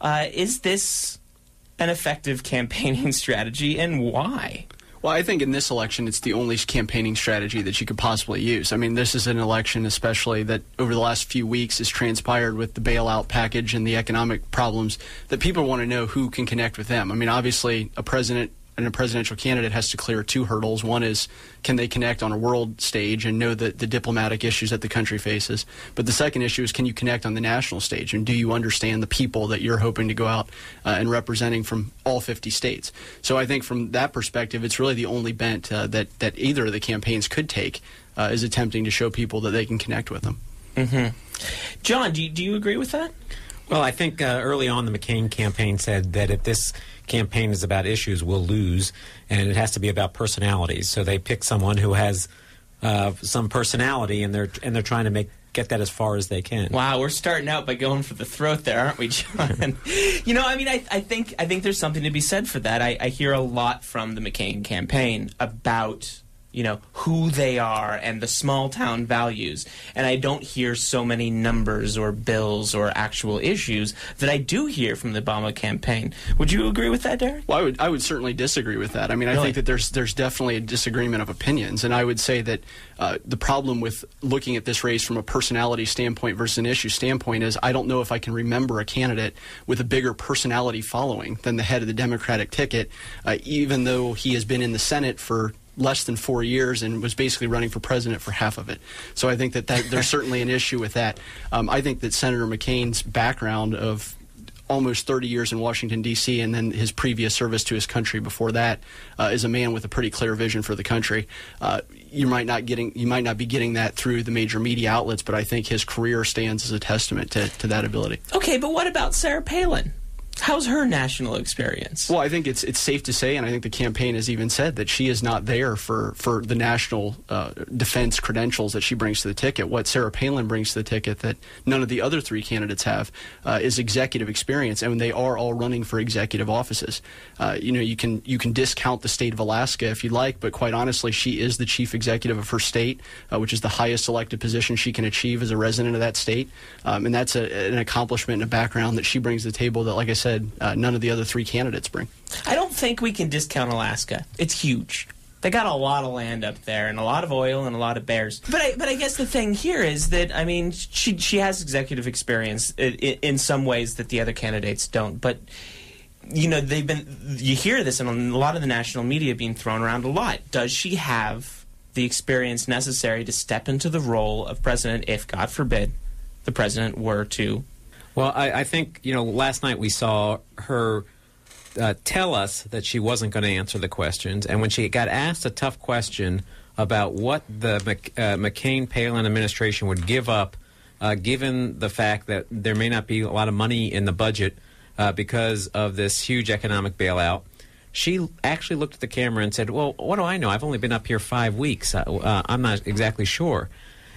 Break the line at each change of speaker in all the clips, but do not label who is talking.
Is this an effective campaigning strategy, and why?
Well, I think in this election, it's the only campaigning strategy that you could possibly use. I mean, this is an election, especially that over the last few weeks has transpired with the bailout package and the economic problems, that people want to know who can connect with them. I mean, obviously, a president and a presidential candidate has to clear two hurdles. One is, can they connect on a world stage and know the diplomatic issues that the country faces? But the second issue is, can you connect on the national stage? And do you understand the people that you're hoping to go out and representing from all 50 states? So I think from that perspective, it's really the only bent that either of the campaigns could take is attempting to show people that they can connect with them.
Mm-hmm. John, do you agree with that?
Well, I think early on the McCain campaign said that if this campaign is about issues, we'll lose, and it has to be about personalities. So they pick someone who has some personality, and they're trying to get that as far as they can.
Wow, we're starting out by going for the throat there, aren't we, John? You know, I mean, I think there's something to be said for that. I hear a lot from the McCain campaign about, you know, who they are and the small town values. And I don't hear so many numbers or bills or actual issues that I do hear from the Obama campaign. Would you agree with that, Derek?
Well, I would certainly disagree with that. I mean, I think that there's definitely a disagreement of opinions. And I would say that the problem with looking at this race from a personality standpoint versus an issue standpoint is I don't know if I can remember a candidate with a bigger personality following than the head of the Democratic ticket, even though he has been in the Senate for less than 4 years and was basically running for president for half of it. So I think that there's certainly an issue with that. I think that Senator McCain's background of almost 30 years in Washington, D.C., and then his previous service to his country before that is a man with a pretty clear vision for the country. You might not be getting that through the major media outlets, but I think his career stands as a testament to that ability.
Okay, but what about Sarah Palin? How's her national experience?
Well, I think it's safe to say, and I think the campaign has even said that she is not there for the national defense credentials that she brings to the ticket. What Sarah Palin brings to the ticket that none of the other three candidates have is executive experience, and they are all running for executive offices. You can discount the state of Alaska if you like, but quite honestly, she is the chief executive of her state, which is the highest elected position she can achieve as a resident of that state, and that's an accomplishment and a background that she brings to the table that, like I said, none of the other three candidates bring.
I don't think we can discount Alaska. It's huge. They got a lot of land up there and a lot of oil and a lot of bears. But I guess the thing here is that, I mean, she has executive experience in some ways that the other candidates don't. But, you know, you hear this in a lot of the national media being thrown around a lot. Does she have the experience necessary to step into the role of president if, God forbid, the president were to...
Well, I think, you know, last night we saw her tell us that she wasn't going to answer the questions. And when she got asked a tough question about what the McCain-Palin administration would give up, given the fact that there may not be a lot of money in the budget because of this huge economic bailout, she actually looked at the camera and said, well, what do I know? I've only been up here 5 weeks. I'm not exactly sure.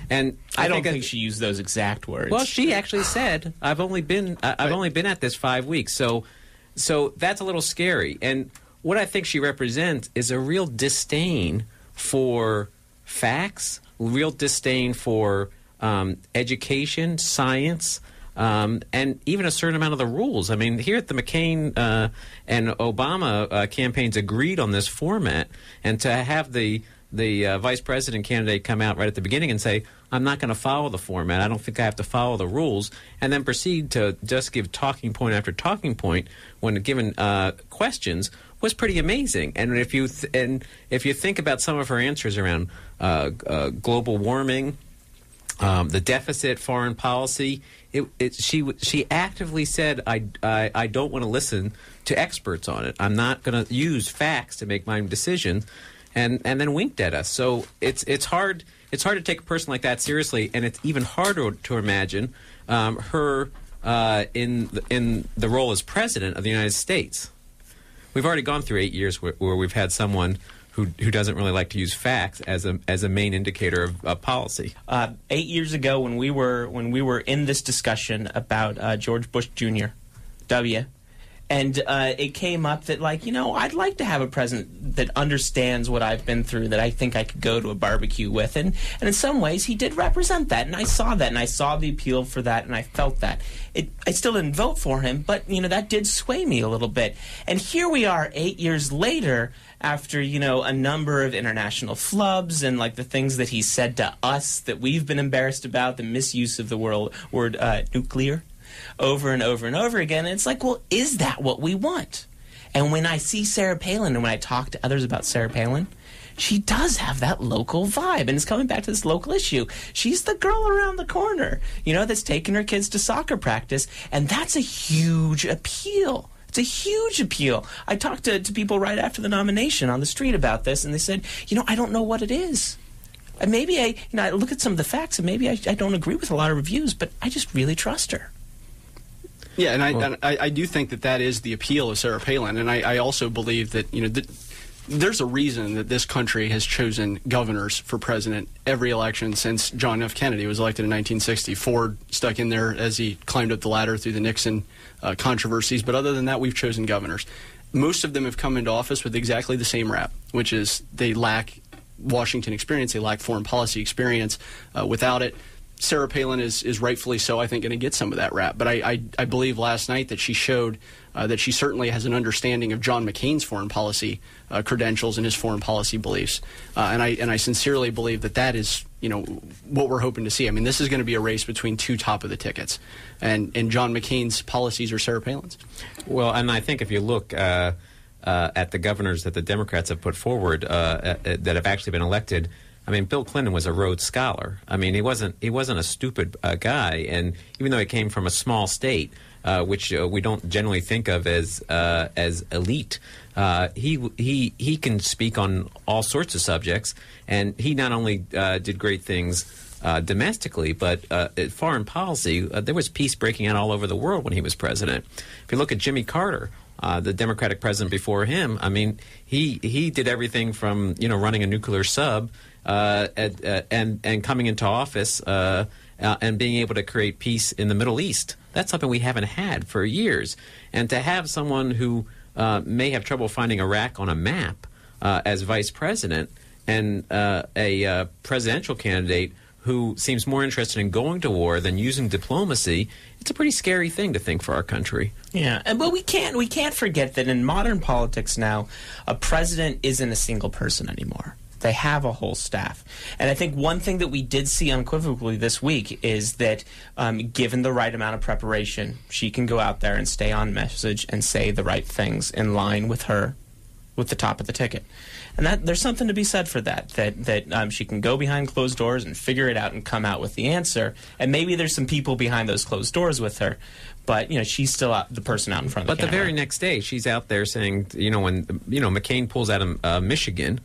And
I don't think she used those exact words.
Well, she actually said, "I've only been at this 5 weeks." So that's a little scary. And what I think she represents is a real disdain for facts, real disdain for education, science, and even a certain amount of the rules. I mean, here at the McCain and Obama campaigns agreed on this format, and to have the vice president candidate come out right at the beginning and say, I'm not going to follow the format. I don't think I have to follow the rules, and then proceed to just give talking point after talking point when given questions was pretty amazing. And if you think about some of her answers around global warming, the deficit, foreign policy, she actively said, I don't want to listen to experts on it. I'm not going to use facts to make my decision. And then winked at us. So it's hard to take a person like that seriously, and it's even harder to imagine her in the role as president of the United States. We've already gone through 8 years where we've had someone who doesn't really like to use facts as a main indicator of policy.
8 years ago, when we were in this discussion about George Bush Jr., W. And it came up that, like, I'd like to have a president that understands what I've been through, that I think I could go to a barbecue with. And in some ways, he did represent that. And I saw that, and I saw the appeal for that, and I felt that. I still didn't vote for him, but, that did sway me a little bit. And here we are 8 years later, after, a number of international flubs and, like, the things that he said to us that we've been embarrassed about, the misuse of the word nuclear, over and over and over again. And it's like, well, is that what we want? And when I see Sarah Palin and when I talk to others about Sarah Palin, she does have that local vibe. And it's coming back to this local issue. She's the girl around the corner, that's taking her kids to soccer practice. And that's a huge appeal. It's a huge appeal. I talked to people right after the nomination on the street about this, and they said, I don't know what it is. And maybe I look at some of the facts, and maybe I don't agree with a lot of reviews, but I just really trust her.
Yeah, and I do think that is the appeal of Sarah Palin, and I also believe that there's a reason that this country has chosen governors for president every election since John F. Kennedy was elected in 1960. Ford stuck in there as he climbed up the ladder through the Nixon controversies, but other than that, we've chosen governors. Most of them have come into office with exactly the same rap, which is they lack Washington experience, they lack foreign policy experience. Without it, Sarah Palin is rightfully so, I think, going to get some of that rap. But I believe last night that she showed that she certainly has an understanding of John McCain's foreign policy credentials and his foreign policy beliefs. And I sincerely believe that is, what we're hoping to see. I mean, this is going to be a race between two top of the tickets. And John McCain's policies are Sarah Palin's.
Well, and I think if you look at the governors that the Democrats have put forward that have actually been elected, I mean, Bill Clinton was a Rhodes Scholar. I mean, he wasn't a stupid guy, and even though he came from a small state, which we don't generally think of as elite, he can speak on all sorts of subjects, and he not only did great things domestically, but foreign policy. There was peace breaking out all over the world when he was president. If you look at Jimmy Carter, the Democratic president before him, I mean, he did everything from running a nuclear sub. And coming into office and being able to create peace in the Middle East. That's something we haven't had for years. And to have someone who may have trouble finding Iraq on a map as vice president and a presidential candidate who seems more interested in going to war than using diplomacy, it's a pretty scary thing to think for our country.
Yeah, but we can't forget that in modern politics now, a president isn't a single person anymore. They have a whole staff. And I think one thing that we did see unequivocally this week is that given the right amount of preparation, she can go out there and stay on message and say the right things in line with her, with the top of the ticket. And there's something to be said for that she can go behind closed doors and figure it out and come out with the answer. And maybe there's some people behind those closed doors with her. But, she's still the person out in front of the camera.
But the very next day, she's out there saying, when, McCain pulls out of Michigan,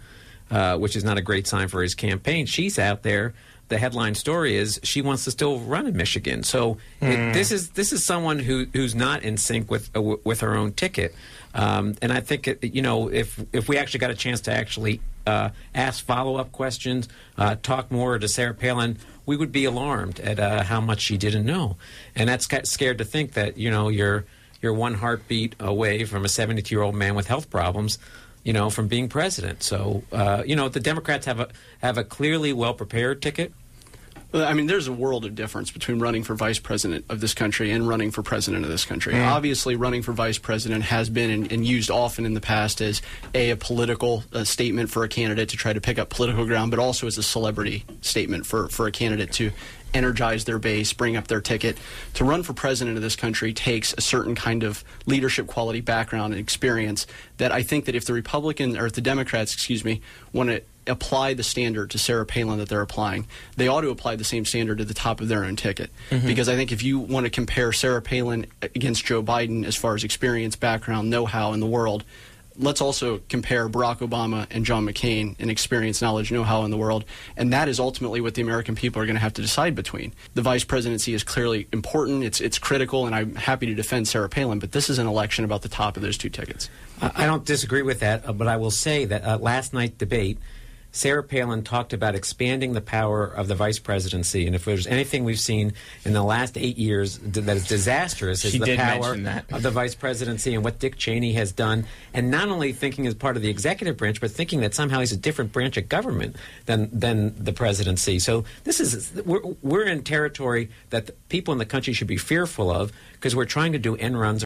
which is not a great sign for his campaign. She's out there. The headline story is she wants to still run in Michigan. So this is someone who's not in sync with her own ticket. And I think if we actually got a chance to actually ask follow-up questions, talk more to Sarah Palin, we would be alarmed at how much she didn't know. And that's scared to think that you're one heartbeat away from a 72-year-old man with health problems. From being president. So, the Democrats have a clearly well-prepared ticket.
Well, I mean, there's a world of difference between running for vice president of this country and running for president of this country. Obviously, running for vice president has been and used often in the past as a political statement for a candidate to try to pick up political ground, but also as a celebrity statement for a candidate to energize their base, bring up their ticket. To run for president of this country takes a certain kind of leadership quality background and experience that I think that if the Democrats, want to apply the standard to Sarah Palin that they're applying, they ought to apply the same standard to the top of their own ticket. Because I think if you want to compare Sarah Palin against Joe Biden as far as experience, background, know-how in the world, let's also compare Barack Obama and John McCain in experience, knowledge, know-how in the world. And that is ultimately what the American people are going to have to decide between. The vice presidency is clearly important. It's critical, and I'm happy to defend Sarah Palin. But this is an election about the top of those two tickets.
I don't disagree with that, but I will say that last night's debate, Sarah Palin talked about expanding the power of the vice presidency, and if there's anything we've seen in the last 8 years that is disastrous, is the power of the vice presidency and what Dick Cheney has done, and not only thinking as part of the executive branch, but thinking that somehow he's a different branch of government than the presidency. So we're in territory that the people in the country should be fearful of, because we're trying to do end runs